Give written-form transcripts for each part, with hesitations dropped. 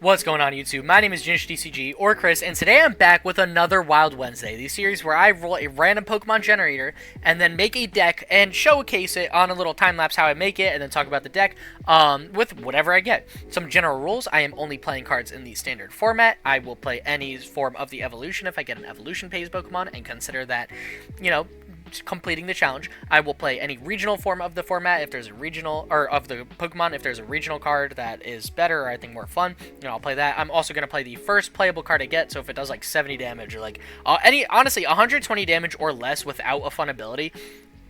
What's going on YouTube? My name is GinJTCG, or Chris, and today I'm back with another Wild Wednesday, the series where I roll a random Pokemon generator and then make a deck and showcase it on a little time-lapse how I make it and then talk about the deck with whatever I get. Some general rules: I am only playing cards in the standard format. I will play any form of the evolution if I get an evolution phase Pokemon and consider that, you know, completing the challenge. I will play any regional form of the format if there's a regional, or of the Pokemon if there's a regional card that is better or I think more fun, you know, I'll play that. I'm also going to play the first playable card I get, so if it does like 70 damage or like honestly 120 damage or less without a fun ability,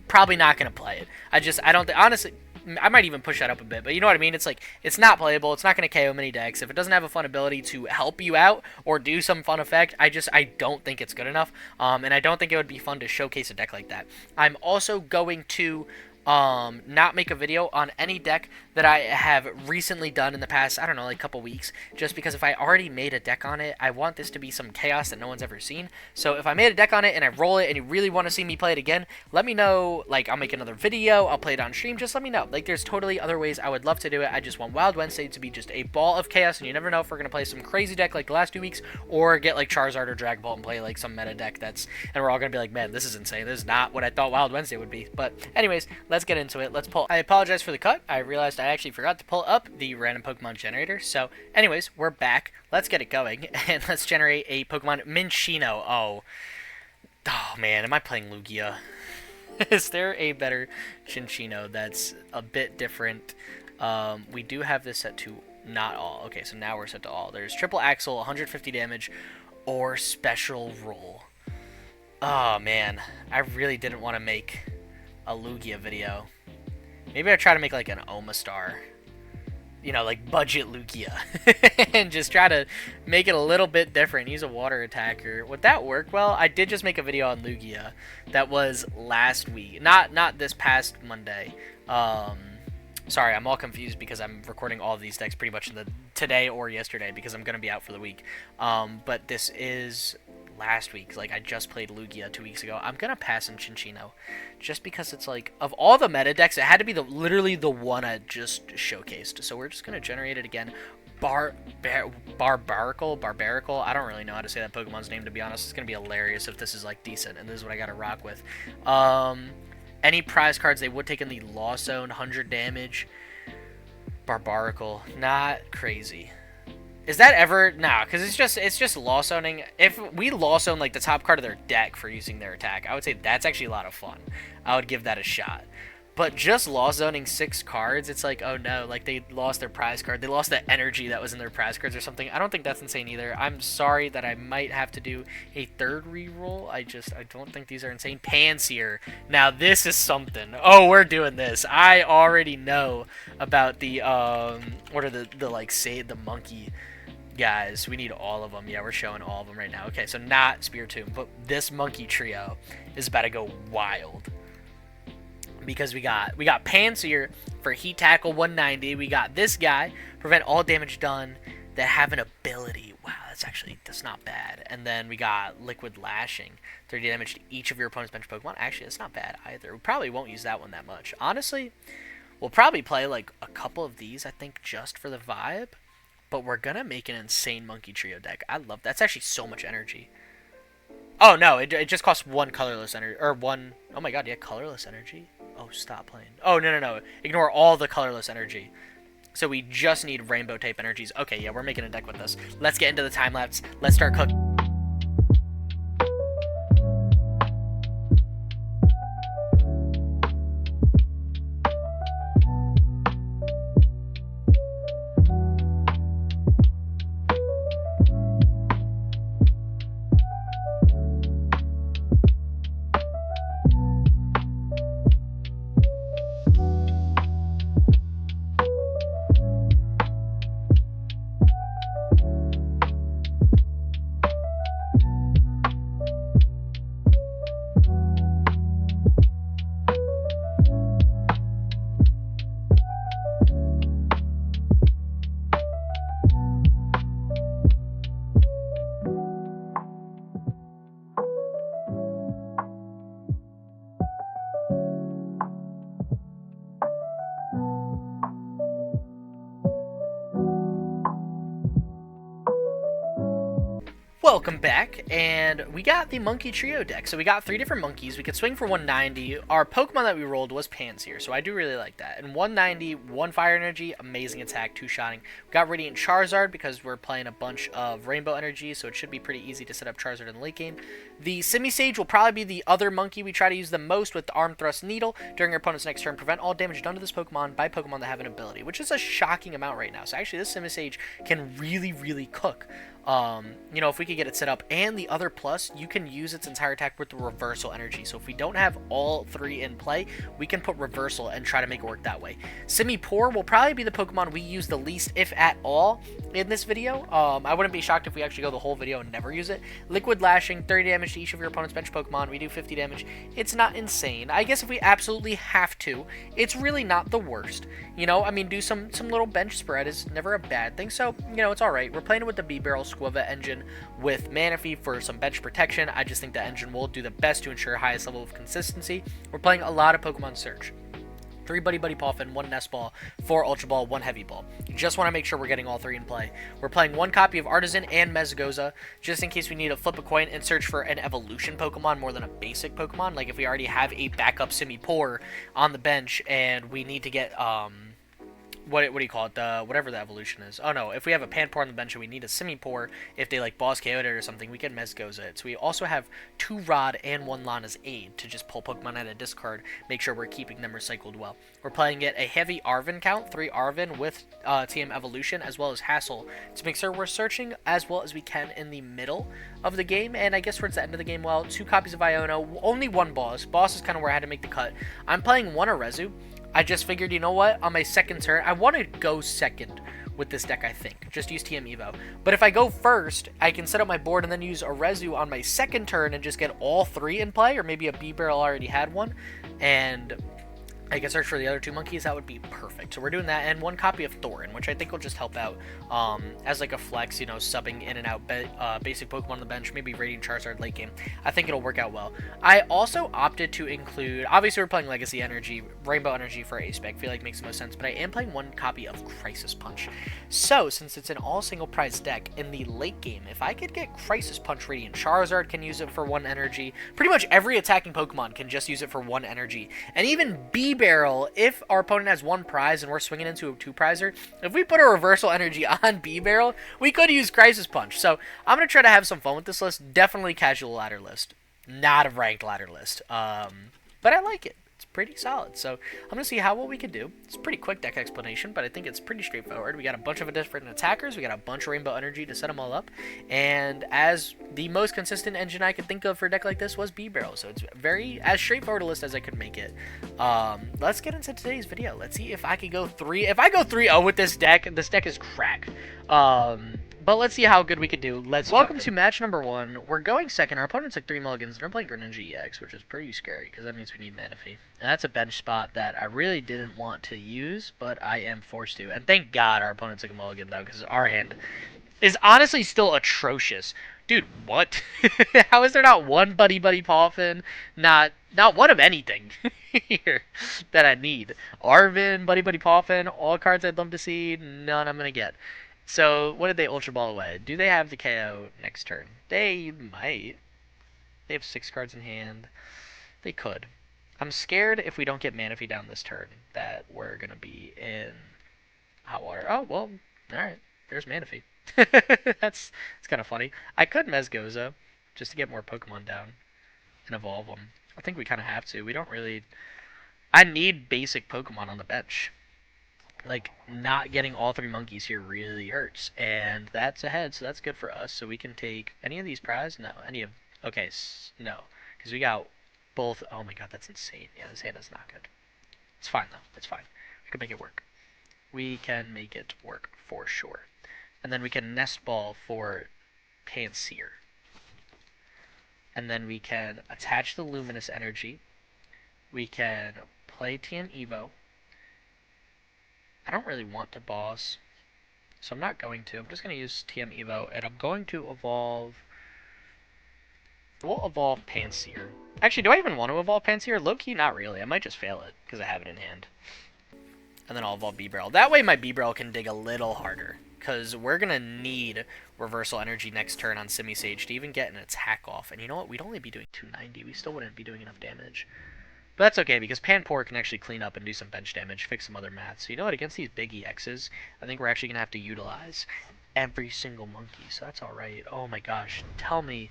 probably not going to play it. I don't think, honestly, I might even push that up a bit, but you know what I mean? It's like, it's not playable, it's not going to KO many decks. If it doesn't have a fun ability to help you out or do some fun effect, I don't think it's good enough, and I don't think it would be fun to showcase a deck like that. I'm also going to not make a video on any deck that I have recently done in the past, I don't know, like a couple weeks, just because if I already made a deck on it, I want this to be some chaos that no one's ever seen. So if I made a deck on it and I roll it and you really want to see me play it again, let me know. Like, I'll make another video, I'll play it on stream, just let me know. Like, there's totally other ways I would love to do it. I just want Wild Wednesday to be just a ball of chaos, and you never know if we're going to play some crazy deck like the last 2 weeks, or get like Charizard or Dragon Ball and play like some meta deck and we're all going to be like, man, this is insane, this is not what I thought Wild Wednesday would be. But anyways, let's get into it. Let's pull. I apologize for the cut. I realized I actually forgot to pull up the random Pokemon generator. So anyways, we're back. Let's get it going and let's generate a Pokemon Minccino. Oh man, am I playing Lugia? Is there a better Cinccino that's a bit different? We do have this set to not all. Okay, so now we're set to all. There's triple axle, 150 damage, or special roll. Oh man, I really didn't want to make a Lugia video. Maybe I try to make like an Omastar, you know, like budget Lugia, and just try to make it a little bit different. Use a water attacker. Would that work well? I did just make a video on Lugia. That was last week, not this past Monday. Sorry, I'm all confused because I'm recording all of these decks pretty much in today or yesterday because I'm gonna be out for the week. But this is last week. Like, I just played Lugia 2 weeks ago. I'm gonna pass on Cinccino just because it's like, of all the meta decks, it had to be literally the one I just showcased. So we're just gonna generate it again. Barbarical. I don't really know how to say that Pokemon's name, to be honest. It's gonna be hilarious if this is like decent, and this is what I gotta rock with. Any prize cards they would take in the Lost Zone, 100 damage. Barbarical, not crazy. Is that ever? Nah, because it's just Lost Zoning. If we Lost Zone like the top card of their deck for using their attack, I would say that's actually a lot of fun. I would give that a shot. But just Lost Zoning 6 cards, it's like, oh no, like they lost their prize card. They lost the energy that was in their prize cards or something. I don't think that's insane either. I'm sorry that I might have to do a third reroll. I don't think these are insane. Pansear. Now this is something. Oh, we're doing this. I already know about the what are the like, say the monkey guys. We need all of them. Yeah, we're showing all of them right now. Okay, so not Spiritomb, but this monkey trio is about to go wild. Because we got Pansear for Heat Tackle 190. We got this guy, prevent all damage done, that have an ability. Wow, that's not bad. And then we got Liquid Lashing, 30 damage to each of your opponent's bench Pokemon. Actually, that's not bad either. We probably won't use that one that much. Honestly, we'll probably play like a couple of these, I think, just for the vibe. But we're gonna make an insane monkey trio deck. I love that's actually so much energy. Oh no, it just costs one colorless energy, or one. Oh my god, yeah, colorless energy. Oh, stop playing. Oh, no. Ignore all the colorless energy. So we just need rainbow tape energies. Okay, yeah, we're making a deck with this. Let's get into the time lapse. Let's start cooking. Welcome back, and we got the Monkey Trio deck. So we got 3 different monkeys. We could swing for 190. Our Pokemon that we rolled was Pansear, so I do really like that. And 190, 1 Fire Energy, amazing attack, 2-shotting. We got Radiant Charizard because we're playing a bunch of Rainbow Energy, so it should be pretty easy to set up Charizard in the late game. The Simisage will probably be the other monkey we try to use the most with the Arm Thrust Needle. During your opponent's next turn, prevent all damage done to this Pokemon by Pokemon that have an ability, which is a shocking amount right now. So actually, this Simisage can really cook. You know, if we could get it set up, and the other plus, you can use its entire attack with the reversal energy. So if we don't have all 3 in play, we can put reversal and try to make it work that way. Simipour will probably be the Pokemon we use the least, if at all, in this video. I wouldn't be shocked if we actually go the whole video and never use it. Liquid Lashing, 30 damage to each of your opponent's bench Pokemon. We do 50 damage. It's not insane. I guess if we absolutely have to, it's really not the worst. You know, I mean, do some little bench spread is never a bad thing. So, you know, it's alright. We're playing with the Bibarel Skwovet engine with Manaphy for some bench protection. I just think the engine will do the best to ensure highest level of consistency. We're playing a lot of Pokemon Search. 3 Buddy-Buddy Poffin, 1 Nest Ball, 4 Ultra Ball, 1 Heavy Ball. You just want to make sure we're getting all 3 in play. We're playing 1 copy of Artisan and Mezgoza, just in case we need to flip a coin and search for an evolution Pokemon more than a basic Pokemon. Like if we already have a backup Simipour on the bench and we need to get, what do you call it? Whatever the evolution is. Oh no, if we have a Panpour on the bench and we need a Simipour, if they like boss KO'd it or something, we can Mezgoza it. So we also have 2 Rod and 1 Lana's Aid to just pull Pokemon out of discard, make sure we're keeping them recycled well. We're playing it a heavy Arven count, 3 Arven with TM evolution, as well as Hassel, to make sure we're searching as well as we can in the middle of the game, and I guess towards the end of the game, well, 2 copies of Iono, only 1 boss. Boss is kind of where I had to make the cut. I'm playing 1 Arezu. I just figured, you know what, on my second turn, I want to go second with this deck, I think. Just use TM Evo. But if I go first, I can set up my board and then use Arezu on my second turn and just get all 3 in play, or maybe a Bibarel already had one, and I can search for the other 2 monkeys. That would be perfect. So we're doing that, and 1 copy of Thorton, which I think will just help out as like a flex, you know, subbing in and out basic Pokemon on the bench, maybe Radiant Charizard late game. I think it'll work out well. I also opted to include, obviously we're playing Legacy Energy, Rainbow Energy for A-Spec, feel like makes the most sense, but I am playing 1 copy of Crisis Punch. So, since it's an all single prize deck, in the late game, if I could get Crisis Punch, Radiant Charizard can use it for 1 energy, pretty much every attacking Pokemon can just use it for 1 energy, and even Bibarel, if our opponent has 1 prize and we're swinging into a 2-prizer, if we put a reversal energy on Bibarel, we could use Crisis Punch. So I'm going to try to have some fun with this list. Definitely casual ladder list, not a ranked ladder list, but I like it. It's pretty solid. So I'm going to see how well we can do. It's a pretty quick deck explanation, but I think it's pretty straightforward. We got a bunch of different attackers. We got a bunch of Rainbow Energy to set them all up. And as the most consistent engine I could think of for a deck like this was Bibarel. So it's very as straightforward a list as I could make it. Let's get into today's video. Let's see if I could go 3. If I go 3-0 with this deck is crack. But let's see how good we could do. Welcome to match number 1. We're going second. Our opponent took 3 mulligans. They're playing Greninja EX, which is pretty scary because that means we need Manaphy. And that's a bench spot that I really didn't want to use, but I am forced to. And thank God our opponent took a mulligan, though, because our hand is honestly still atrocious. Dude, what? How is there not 1 Buddy-Buddy Poffin? Not 1 of anything here that I need. Arven, Buddy-Buddy Poffin, all cards I'd love to see, none I'm going to get. So, what did they Ultra Ball away? Do they have the KO next turn? They might. They have 6 cards in hand. They could. I'm scared if we don't get Manaphy down this turn that we're going to be in hot water. Oh, well, alright. There's Manaphy. That's kind of funny. I could Mezgoza just to get more Pokemon down and evolve them. I think we kind of have to. We don't really... I need basic Pokemon on the bench. Like, not getting all 3 monkeys here really hurts. And that's ahead, so that's good for us. So we can take any of these prizes? No. Any of... Okay, no. Because we got both... Oh my god, that's insane. Yeah, this hand is not good. It's fine, though. It's fine. We can make it work. We can make it work for sure. And then we can Nest Ball for Pansear. And then we can attach the Luminous Energy. We can play TM Evo. I don't really want to boss, so I'm not going to. I'm just going to use TM Evo, and I'm going to evolve... We'll evolve Pansear. Actually, do I even want to evolve Pansear? Low-key, not really. I might just fail it, because I have it in hand. And then I'll evolve Bibarel. That way my Bibarel can dig a little harder, because we're going to need Reversal Energy next turn on Simisage to even get an attack off. And you know what? We'd only be doing 290. We still wouldn't be doing enough damage. But that's okay, because Panpour can actually clean up and do some bench damage, fix some other maths. So you know what? Against these big EXs, I think we're actually going to have to utilize every single monkey. So that's alright. Oh my gosh. Tell me.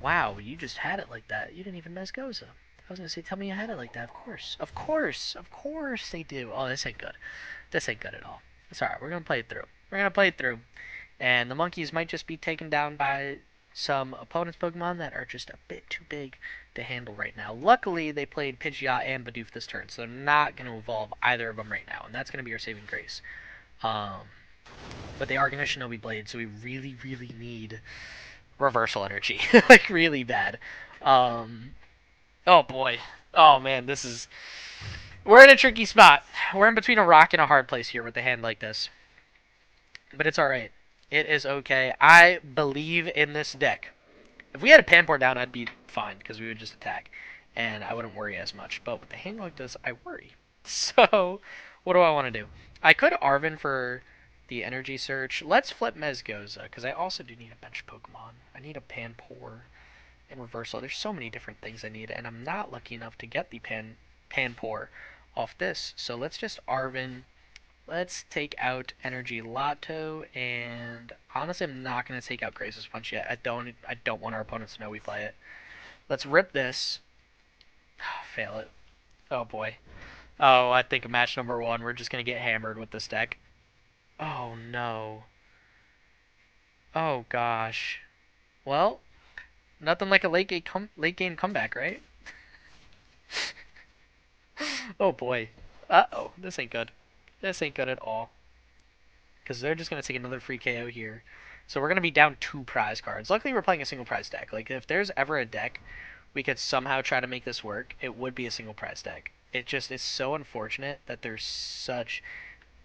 Wow, you just had it like that. You didn't even Mezgoza. I was going to say, tell me you had it like that. Of course. Of course. Of course they do. Oh, this ain't good. This ain't good at all. It's alright. We're going to play it through. We're going to play it through. And the monkeys might just be taken down by some opponent's Pokemon that are just a bit too big to handle right now. Luckily, they played Pidgeot and Bidoof this turn, so they're not going to evolve either of them right now, and that's going to be our saving grace. But they are going to Shinobi Blade, so we really, really need Reversal Energy. Like, really bad. Oh, boy. Oh, man, this is... We're in a tricky spot. We're in between a rock and a hard place here with a hand like this. But it's alright. It is okay. I believe in this deck. If we had a Panpour down, I'd be fine, because we would just attack, and I wouldn't worry as much. But with a hand like this, I worry. So, what do I want to do? I could Arven for the energy search. Let's flip Mezgoza, because I also do need a bench Pokemon. I need a Panpour and Reversal. There's so many different things I need, and I'm not lucky enough to get the Panpour off this. So let's just Arven. Let's take out Energy Lotto, and honestly, I'm not going to take out Grace's Punch yet. I don't want our opponents to know we play it. Let's rip this. Fail it. Oh, boy. Oh, I think match number 1, we're just going to get hammered with this deck. Oh, no. Oh, gosh. Well, nothing like a late game comeback, right? Oh, boy. Uh-oh, this ain't good. This ain't good at all. Because they're just going to take another free KO here. So we're going to be down 2 prize cards. Luckily, we're playing a single prize deck. Like, if there's ever a deck we could somehow try to make this work, it would be a single prize deck. It just is so unfortunate that there's such...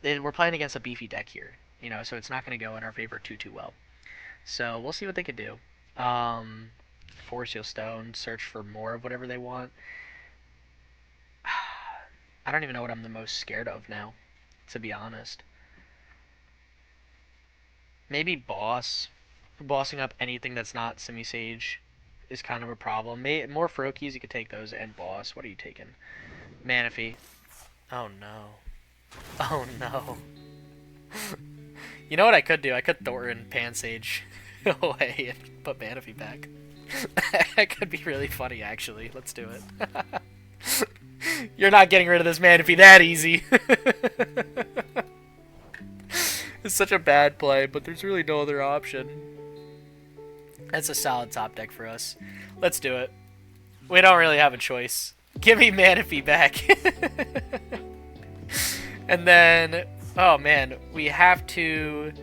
We're playing against a beefy deck here. You know, so it's not going to go in our favor too well. So we'll see what they could do. Force Heal Stone, search for more of whatever they want. I don't even know what I'm the most scared of now, to be honest. Maybe Boss. Bossing up anything that's not Simisage is kind of a problem. More Froakies, you could take those, and Boss. What are you taking? Manaphy. Oh, no. Oh, no. You know what I could do? I could Thorton Pansage away and put Manaphy back. That could be really funny, actually. Let's do it. You're not getting rid of this Manaphy that easy. It's such a bad play, but there's really no other option. That's a solid top deck for us. Let's do it. We don't really have a choice. Give me Manaphy back. And then, oh man, we have to,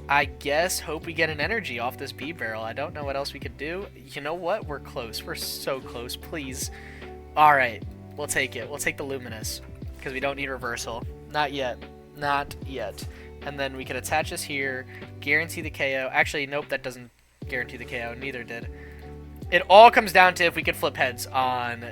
I guess, hope we get an energy off this Bibarel. I don't know what else we could do. You know what? We're close. We're so close. Please. Alright. We'll take it. We'll take the Luminous. Because we don't need Reversal. Not yet. Not yet. And then we can attach this here. Guarantee the KO. Actually, nope. That doesn't guarantee the KO. Neither did. It all comes down to if we could flip heads on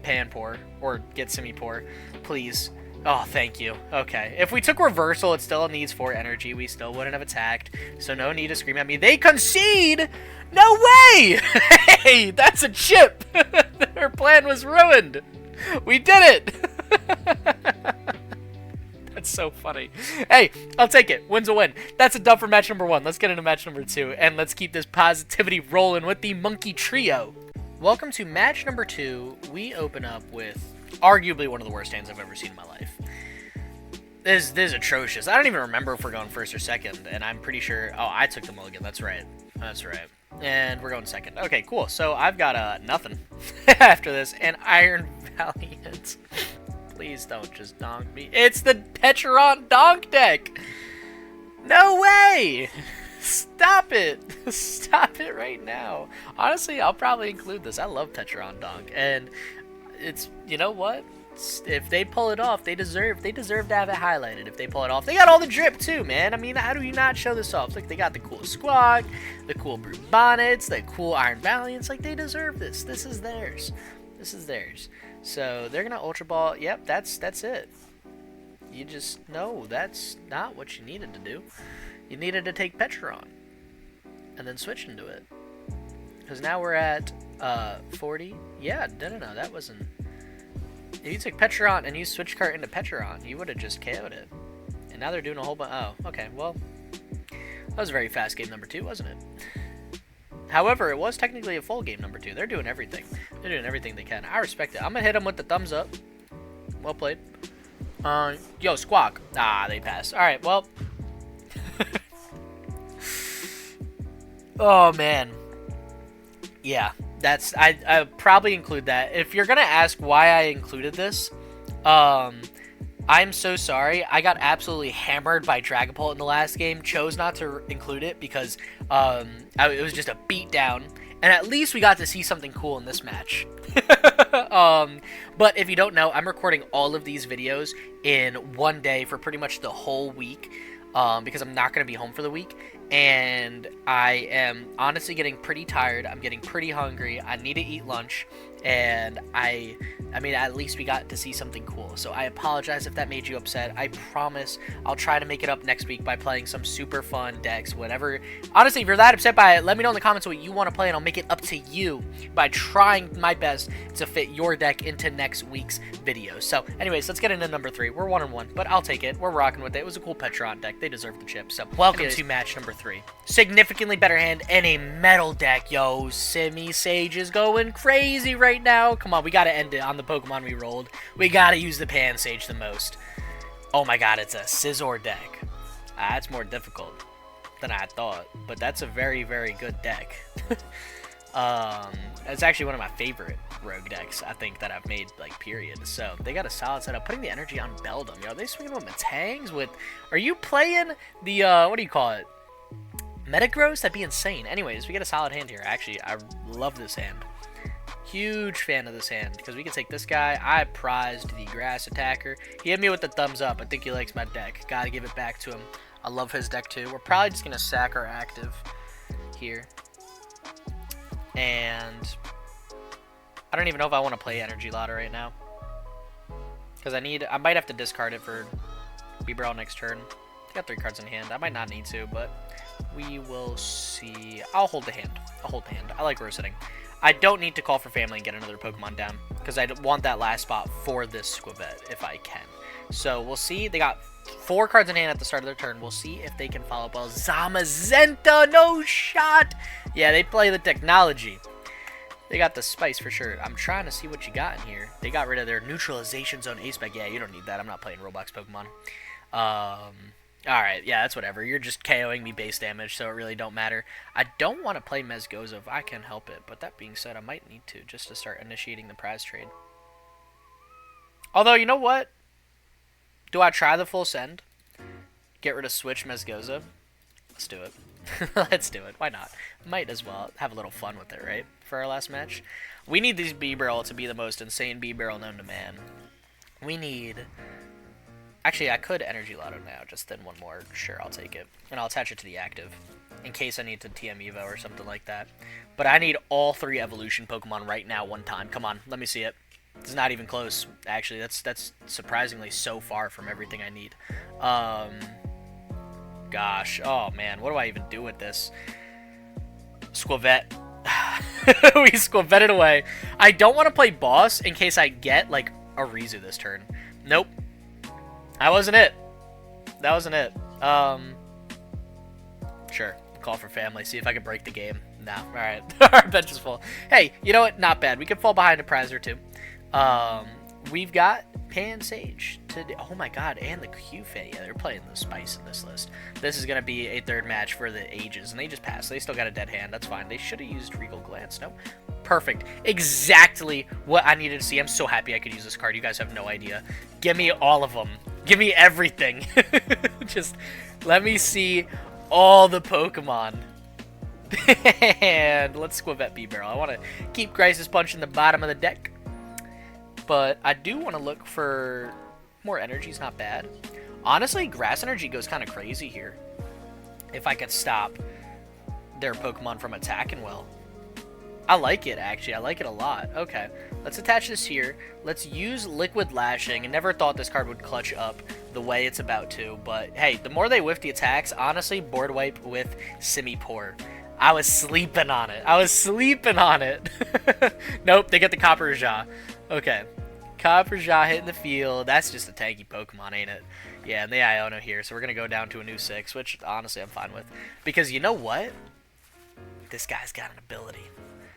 Panpour. Or get Simipour. Please. Oh, thank you. Okay. If we took Reversal, it still needs 4 energy. We still wouldn't have attacked. So no need to scream at me. They concede! No way! Hey, that's a chip! Their plan was ruined! We did it! That's so funny. Hey, I'll take it. Win's a win. That's a dub for match number 1. Let's get into match number 2. And let's keep this positivity rolling with the Monkey Trio. Welcome to match number 2. We open up with arguably one of the worst hands I've ever seen in my life. This is atrocious. I don't even remember if we're going first or second, and I'm pretty sure... Oh, I took the mulligan. That's right. That's right. And we're going second. Okay, cool. So I've got nothing after this. And Iron Valiant. Please don't just donk me. It's the Petron donk deck! No way! Stop it! Stop it right now. Honestly, I'll probably include this. I love Petron donk. And... it's, you know what? If they pull it off, they deserve to have it highlighted. If they pull it off, they got all the drip too, man. I mean, how do you not show this off? Like, they got the cool Squawk, the cool Brute Bonnets, the cool Iron Valiants. Like, they deserve this. This is theirs. This is theirs. So they're gonna Ultra Ball. Yep, that's it. You just, no, that's not what you needed to do. You needed to take Petron and then switch into it. Because now we're at 40. Yeah, no, that wasn't... If you took Petron and you switched cart into Petron, you would have just KO'd it. And now they're doing a whole bunch... Oh, okay, well... That was a very fast game number 2, wasn't it? However, it was technically a full game number 2. They're doing everything. They're doing everything they can. I respect it. I'm gonna hit them with the thumbs up. Well played. Yo, Squawk. Ah, they passed. Alright, well... Oh, man. Yeah, that's... I probably include that. If you're gonna ask why I included this, I'm so sorry. I got absolutely hammered by Dragapult in the last game. Chose not to include it because it was just a beatdown. And at least we got to see something cool in this match. But if you don't know, I'm recording all of these videos in one day for pretty much the whole week. Because I'm not going to be home for the week. And I am honestly getting pretty tired. I'm getting pretty hungry. I need to eat lunch. And I mean, at least we got to see something cool. So I apologize if that made you upset. I promise I'll try to make it up next week by playing some super fun decks, whatever. Honestly, if you're that upset by it, let me know in the comments what you want to play, and I'll make it up to you by trying my best to fit your deck into next week's video. So anyways, let's get into number 3. We're 1-1, but I'll take it. We're rocking with it. It was a cool Petron deck. They deserve the chip. So welcome to match number 3. Significantly better hand and a metal deck. Yo, Simisage is going crazy right now. Come on, we got to end it on the Pokemon we rolled. We gotta use the Pansage the most. Oh my god, it's a Scizor deck. That's more difficult than I thought, but that's a very, very good deck. It's actually one of my favorite rogue decks, I think, that I've made, like, period. So, they got a solid setup. Putting the energy on Beldum. Yo, are they swinging with Metangs with... Are you playing the, what do you call it? Metagross? That'd be insane. Anyways, we get a solid hand here. Actually, I love this hand. Huge fan of this hand, because we can take this guy. I prized the grass attacker. He hit me with the thumbs up. I think he likes my deck. Gotta give it back to him. I love his deck too. We're probably just gonna sack our active here. And I don't even know if I want to play Energy Lotta right now. Because I might have to discard it for Bibarel next turn. I got 3 cards in hand. I might not need to, but we will see. I'll hold the hand. I like row setting. I don't need to call for family and get another Pokemon down, because I want that last spot for this Skwovet if I can. So we'll see. They got 4 cards in hand at the start of their turn. We'll see if they can follow up well. Zamazenta, no shot! Yeah, they play the technology. They got the spice for sure. I'm trying to see what you got in here. They got rid of their neutralization zone ace spec. Yeah, you don't need that. I'm not playing Roblox Pokemon. Alright, yeah, that's whatever. You're just KOing me base damage, so it really don't matter. I don't want to play Mezgoza if I can help it, but that being said, I might need to, just to start initiating the prize trade. Although, you know what? Do I try the full send? Get rid of Switch Mezgoza? Let's do it. Let's do it. Why not? Might as well have a little fun with it, right? For our last match. We need these Bibarel to be the most insane Bibarel known to man. We need... Actually, I could Energy Lotto now, just then one more. Sure, I'll take it. And I'll attach it to the active, in case I need to TM Evo or something like that. But I need all 3 evolution Pokemon right now one time. Come on, let me see it. It's not even close, actually. That's surprisingly so far from everything I need. Gosh, oh man, what do I even do with this? Skwovet. We Skwovet it away. I don't want to play boss in case I get, like, Arezu this turn. Nope. That wasn't it. That wasn't it. Sure. Call for family. See if I can break the game. Nah. Alright. Our bench is full. Hey, you know what? Not bad. We can fall behind a prize or 2. We've got Pansage. Oh my god. And the Qfei. Yeah, they're playing the spice in this list. This is going to be a 3rd match for the ages. And they just passed. They still got a dead hand. That's fine. They should have used Regal Glance. No? Perfect. Exactly what I needed to see. I'm so happy I could use this card. You guys have no idea. Give me all of them. Give me everything. Just let me see all the Pokemon. And let's Skwovet Bibarel. I want to keep Crisis Punch in the bottom of the deck. But I do want to look for more energy's not bad. Honestly, Grass Energy goes kind of crazy here. If I could stop their Pokemon from attacking well. I like it, actually. I like it a lot. Okay, let's attach this here. Let's use Liquid Lashing. I never thought this card would clutch up, the way it's about to. But hey, the more they whiff the attacks, honestly, board wipe with Simipour. I was sleeping on it. I was sleeping on it. Nope, they get the Copper Jaw. Okay. Copper Jaw hitting the field. That's just a tanky Pokemon, ain't it? Yeah, and the Iono here, so we're going to go down to a new 6, which honestly I'm fine with. Because you know what? This guy's got an ability.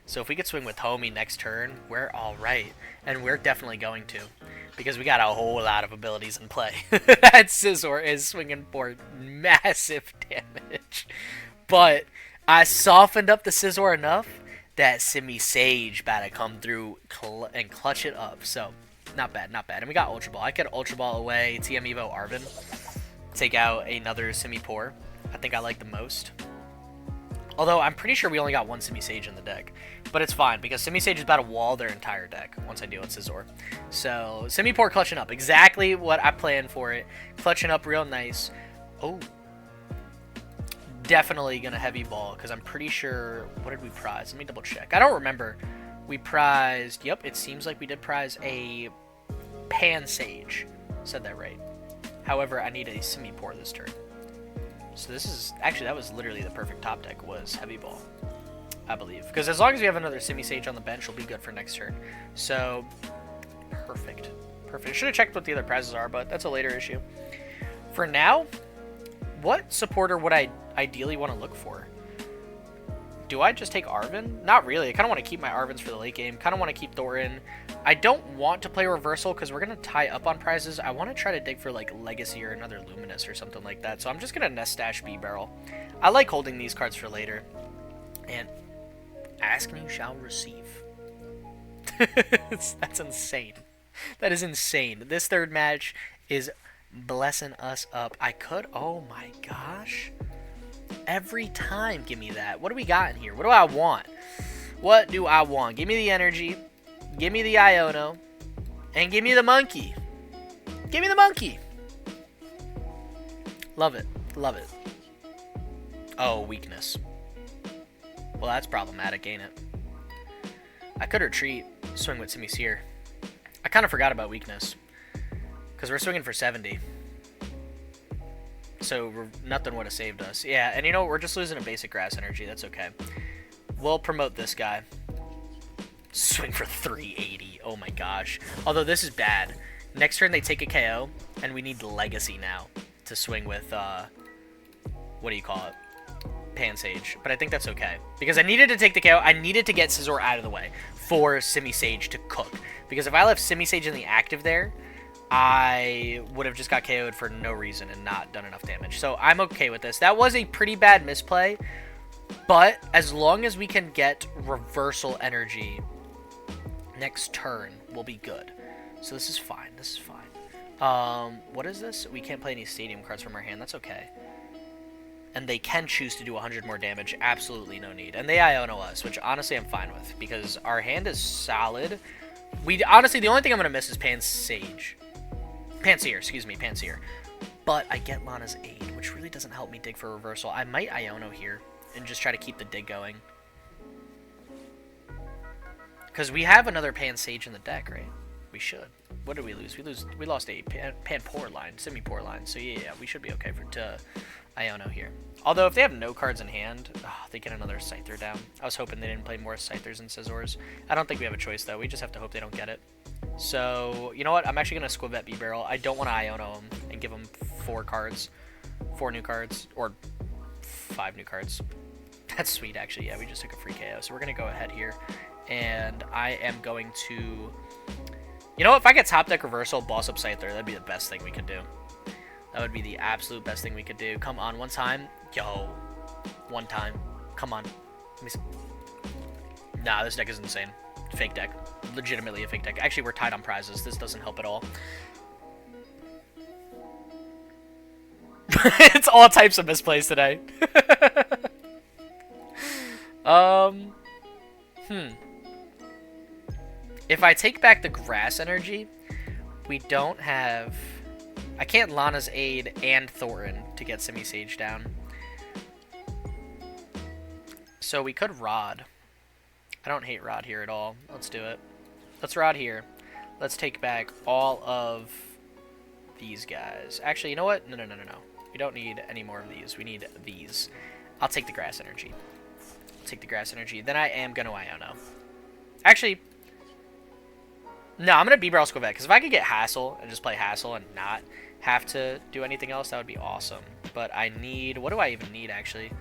So if we could swing with Homie next turn, we're alright. And we're definitely going to. Because we got a whole lot of abilities in play. That Scizor is swinging for massive damage. But I softened up the Scizor enough that Simisage about to come through and clutch it up. So, not bad, not bad. And we got Ultra Ball. I could Ultra Ball away TM Evo Arven. Take out another Simipour. I think I like the most. Although, I'm pretty sure we only got one Simisage in the deck. But it's fine, because Simisage is about to wall their entire deck once I deal with Scizor. So, Simipour clutching up. Exactly what I planned for it. Clutching up real nice. Oh. Definitely going to heavy ball, because I'm pretty sure... What did we prize? Let me double check. I don't remember. We prized... Yep, it seems like we did prize a Pansage. Said that right. However, I need a Simipour this turn. So this is... Actually, that was literally the perfect top deck, was heavy ball. I believe. Because as long as we have another Simisage on the bench, we'll be good for next turn. So, perfect. Perfect. I should have checked what the other prizes are, but that's a later issue. For now, what supporter would I ideally want to look for? Do I just take Arven? Not really. I kind of want to keep my Arvens for the late game. Kind of want to keep Thorton. I don't want to play Reversal because we're going to tie up on prizes. I want to try to dig for like Legacy or another Luminous or something like that. So I'm just going to Nest Stash Bibarel. I like holding these cards for later. And ask and you shall receive. That's insane. That is insane. This third match is blessing us up. I could... Oh my gosh. Every time, give me that. What do we got in here? What do I want? What do I want? Give me the energy. Give me the Iono. And give me the monkey. Give me the monkey. Love it. Love it. Oh, weakness. Well, that's problematic, ain't it? I could retreat. Swing with Simisear. I kind of forgot about weakness. Because we're swinging for 70. So nothing would have saved us. Yeah, and you know, we're just losing a basic grass energy. That's okay. We'll promote this guy. Swing for 380. Oh my gosh. Although this is bad. Next turn they take a KO, and we need Legacy now to swing with, what do you call it? Pansage. But I think that's okay. Because I needed to take the KO. I needed to get Scizor out of the way for Simisage to cook. Because if I left Simisage in the active there, I would have just got KO'd for no reason and not done enough damage. So I'm okay with this. That was a pretty bad misplay, but as long as we can get reversal energy next turn, we'll be good. So this is fine. This is fine. What is this? We can't play any stadium cards from our hand. That's okay. And they can choose to do 100 more damage. Absolutely no need. And they Iono us, which honestly I'm fine with because our hand is solid. Honestly, the only thing I'm going to miss is Pansear, excuse me, Pansear. But I get Lana's aid, which really doesn't help me dig for reversal. I might Iono here and just try to keep the dig going. Because we have another Pansage in the deck, right? We should. What did we lose? We lost a Panpour line, Simipour line. So yeah, we should be okay to Iono here. Although if they have no cards in hand, they get another Scyther down. I was hoping they didn't play more Scythers and Scizors. I don't think we have a choice though. We just have to hope they don't get it. So, you know what? I'm actually going to Skwovet Bibarel. I don't want to Iono him and give him 4 cards. 4 new cards. Or 5 new cards. That's sweet, actually. Yeah, we just took a free KO. So we're going to go ahead here. And I am going to... You know what? If I get top deck reversal, boss up Scyther, that'd be the best thing we could do. That would be the absolute best thing we could do. Come on, one time. Yo. One time. Come on. Let me see. Nah, this deck is insane. Fake deck. Legitimately a fake deck. Actually, we're tied on prizes. This doesn't help at all. It's all types of misplays today. If I take back the grass energy, we don't have... I can't Lana's Aid and Thorton to get Simisage down. So we could Rod. I don't hate Rod here at all. Let's do it. Let's Rod here. Let's take back all of these guys. Actually, you know what? No. We don't need any more of these. We need these. I'll take the grass energy. Take the grass energy. Then I am going to Iono. Actually, no, I'm going to Bibarel Skwovet, because if I could get Hassel and just play Hassel and not have to do anything else, that would be awesome. But I need... What do I even need, actually?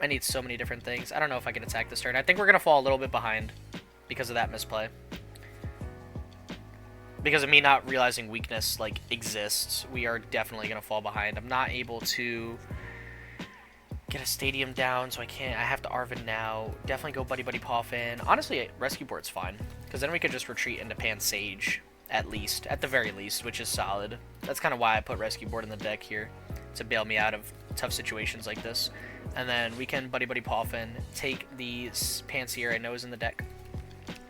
I need so many different things. I don't know if I can attack this turn. I think we're going to fall a little bit behind because of that misplay. Because of me not realizing weakness, like, exists, we are definitely going to fall behind. I'm not able to get a stadium down, so I can't. I have to Arven now. Definitely go Buddy-Buddy Poffin. Honestly, Rescue Board's fine, because then we could just retreat into Pansage, at least. At the very least, which is solid. That's kind of why I put Rescue Board in the deck here, to bail me out of tough situations like this. And then we can Buddy-Buddy Poffin, take the Pansear I know is in the deck.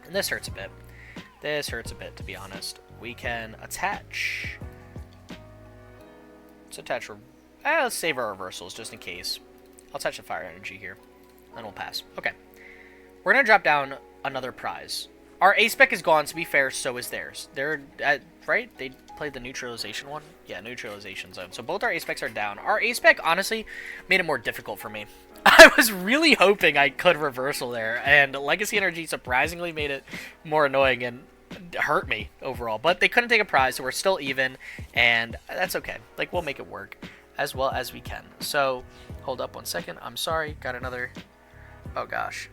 And this hurts a bit. This hurts a bit, to be honest. We can attach... Let's attach... let's save our reversals, just in case. I'll touch the fire energy here. Then we'll pass. Okay. We're going to drop down another prize. Our A-Spec is gone, to be fair, so is theirs. They're... right? They played the neutralization one? Yeah, neutralization zone. So both our A-Specs are down. Our A-Spec, honestly, made it more difficult for me. I was really hoping I could reversal there, and Legacy Energy surprisingly made it more annoying and hurt me overall. But they couldn't take a prize, so we're still even, and that's okay. Like, we'll make it work as well as we can. So, hold up 1 second. I'm sorry. Got another... Oh, gosh.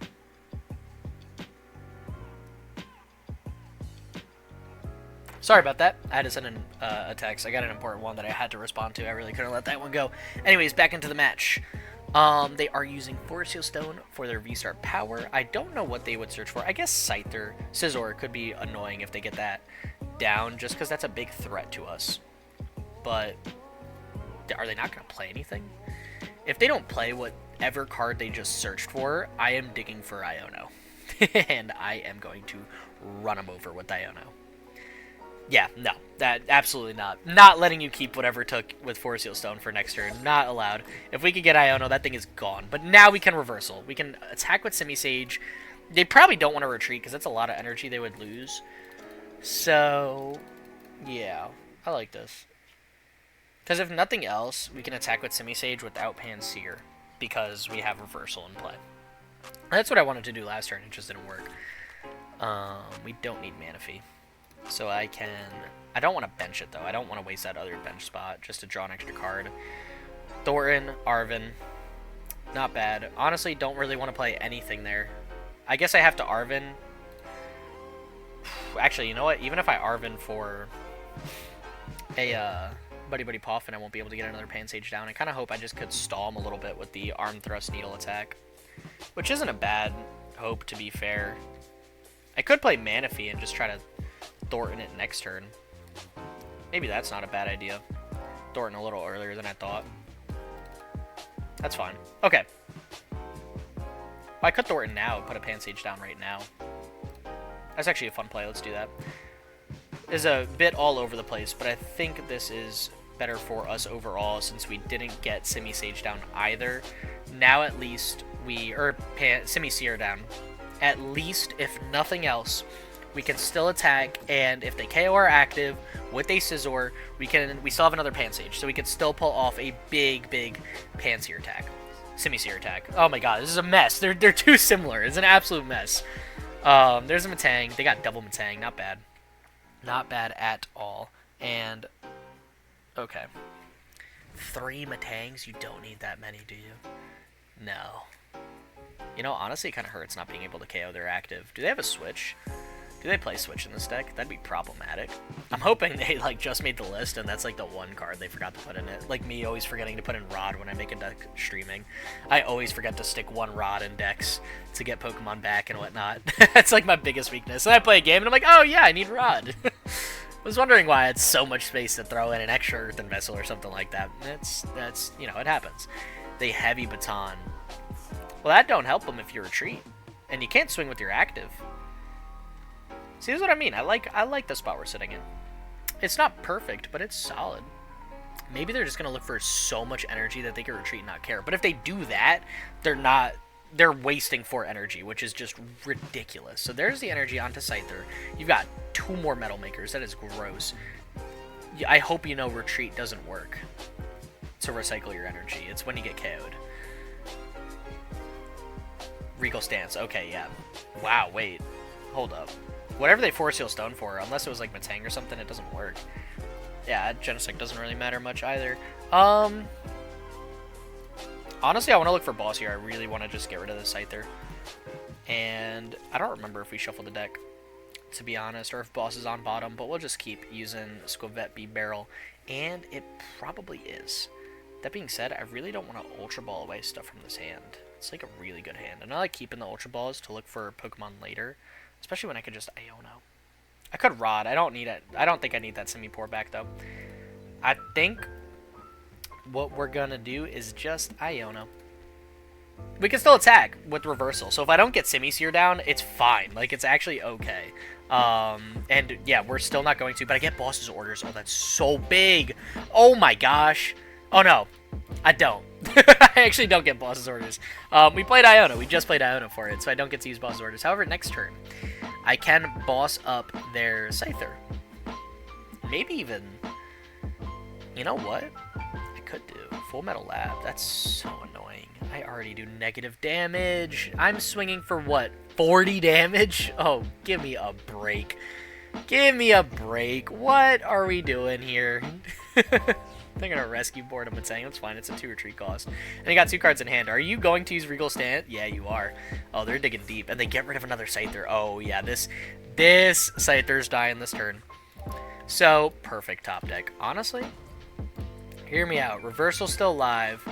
Sorry about that. I had to send in a text. I got an important one that I had to respond to. I really couldn't let that one go. Anyways, back into the match. They are using Forest Seal Stone for their V-Start power. I don't know what they would search for. I guess Scyther, Scizor could be annoying if they get that down, just because that's a big threat to us. But are they not going to play anything? If they don't play whatever card they just searched for, I am digging for Iono. And I am going to run them over with Iono. Yeah, no, that absolutely not. Not letting you keep whatever took with Forest Seal Stone for next turn. Not allowed. If we could get Iono, that thing is gone. But now we can reversal. We can attack with Simisage. They probably don't want to retreat because that's a lot of energy they would lose. So, yeah, I like this. Because if nothing else, we can attack with Simisage without Pansear because we have reversal in play. That's what I wanted to do last turn. It just didn't work. We don't need Manaphy. So I don't want to bench it, though. I don't want to waste that other bench spot just to draw an extra card. Thorton, Arven. Not bad. Honestly, don't really want to play anything there. I guess I have to Arven. Actually, you know what? Even if I Arven for a Buddy-Buddy Poffin, I won't be able to get another Pansage down. I kind of hope I just could stall him a little bit with the Arm Thrust Needle attack. Which isn't a bad hope, to be fair. I could play Manaphy and just try to Thorton it next turn. Maybe that's not a bad idea. Thorton a little earlier than I thought. That's fine. Okay. Well, I could Thorton now and put a Pansage down right now. That's actually a fun play. Let's do that. It's a bit all over the place, but I think this is better for us overall since we didn't get Simisage down either. Now at least Simisear down. At least, if nothing else, we can still attack, and if they KO our active with a Scizor, we still have another Pansage, so we can still pull off a big Pansear attack. Simisear attack. Oh my god, this is a mess. They're too similar. It's an absolute mess. There's a Matang. They got double Matang. Not bad. Not bad at all. And, okay. 3 Matangs? You don't need that many, do you? No. You know, honestly, it kind of hurts not being able to KO their active. Do they have a switch? Do they play Switch in this deck? That'd be problematic. I'm hoping they, like, just made the list, and that's, like, the one card they forgot to put in it. Like me always forgetting to put in Rod when I make a deck streaming. I always forget to stick one Rod in decks to get Pokemon back and whatnot. That's, like, my biggest weakness. And I play a game, and I'm like, oh, yeah, I need Rod. I was wondering why it's so much space to throw in an extra Earthen Vessel or something like that. That's you know, it happens. They heavy Baton. Well, that don't help them if you retreat. And you can't swing with your active. See, this is what I mean. I like the spot we're sitting in. It's not perfect, but it's solid. Maybe they're just going to look for so much energy that they can retreat and not care. But if they do that, they're wasting 4 energy, which is just ridiculous. So there's the energy onto Scyther. You've got 2 more Metal Makers. That is gross. I hope you know retreat doesn't work to recycle your energy. It's when you get KO'd. Regal Stance. Okay, yeah. Wow, wait. Hold up. Whatever they Force Heal Stone for, unless it was like Matang or something, it doesn't work. Yeah, Genesect doesn't really matter much either. Honestly, I want to look for boss here. I really want to just get rid of the Scyther. And I don't remember if we shuffled the deck, to be honest, or if boss is on bottom, but we'll just keep using Skwovet Bibarel, and it probably is. That being said, I really don't want to Ultra Ball away stuff from this hand. It's like a really good hand, and I like keeping the Ultra Balls to look for Pokemon later, especially when I could just Iono. I could Rod. I don't need it. I don't think I need that Simipour back, though. I think what we're going to do is just Iono. We can still attack with reversal, so if I don't get Simisear down, it's fine. Like, it's actually okay. And, yeah, we're still not going to, but I get Boss's Orders. Oh, that's so big. Oh, my gosh. Oh, no. I don't. I actually don't get Boss's Orders. We played Iono. We just played Iono for it, so I don't get to use Boss's Orders. However, next turn, I can boss up their Scyther. Maybe even... You know what? I could do Full Metal Lab. That's so annoying. I already do negative damage. I'm swinging for what? 40 damage? Oh, give me a break. Give me a break. What are we doing here? They're going to rescue Boredom and saying, that's fine, it's a 2 retreat cost. And you got 2 cards in hand. Are you going to use Regal Stand? Yeah, you are. Oh, they're digging deep. And they get rid of another Scyther. Oh, yeah, this Scyther's dying this turn. So, perfect top deck. Honestly, hear me out. Reversal's still live.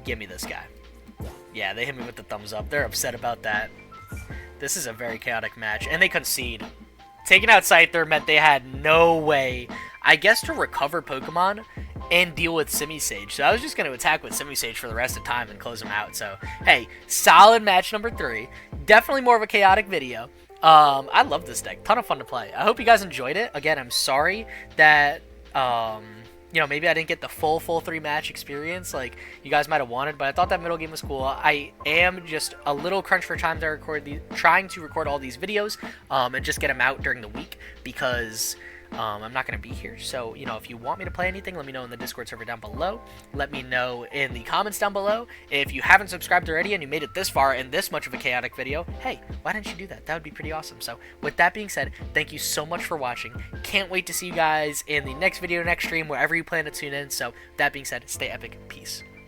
Give me this guy. Yeah, they hit me with the thumbs up. They're upset about that. This is a very chaotic match. And they concede. Taking out Scyther meant they had no way, I guess, to recover Pokemon and deal with Simisage. So I was just going to attack with Simisage for the rest of the time and close them out. So, hey, solid match number 3. Definitely more of a chaotic video. I love this deck. Ton of fun to play. I hope you guys enjoyed it. Again, I'm sorry that, you know, maybe I didn't get the full 3-match experience like you guys might have wanted, but I thought that middle game was cool. I am just a little crunch for time to record trying to record all these videos and just get them out during the week because I'm not going to be here. So, you know, if you want me to play anything, let me know in the Discord server down below. Let me know in the comments down below. If you haven't subscribed already and you made it this far in this much of a chaotic video, hey, why didn't you do that? That would be pretty awesome. So, with that being said, thank you so much for watching. Can't wait to see you guys in the next video, next stream, wherever you plan to tune in. So, with that being said, stay epic. Peace.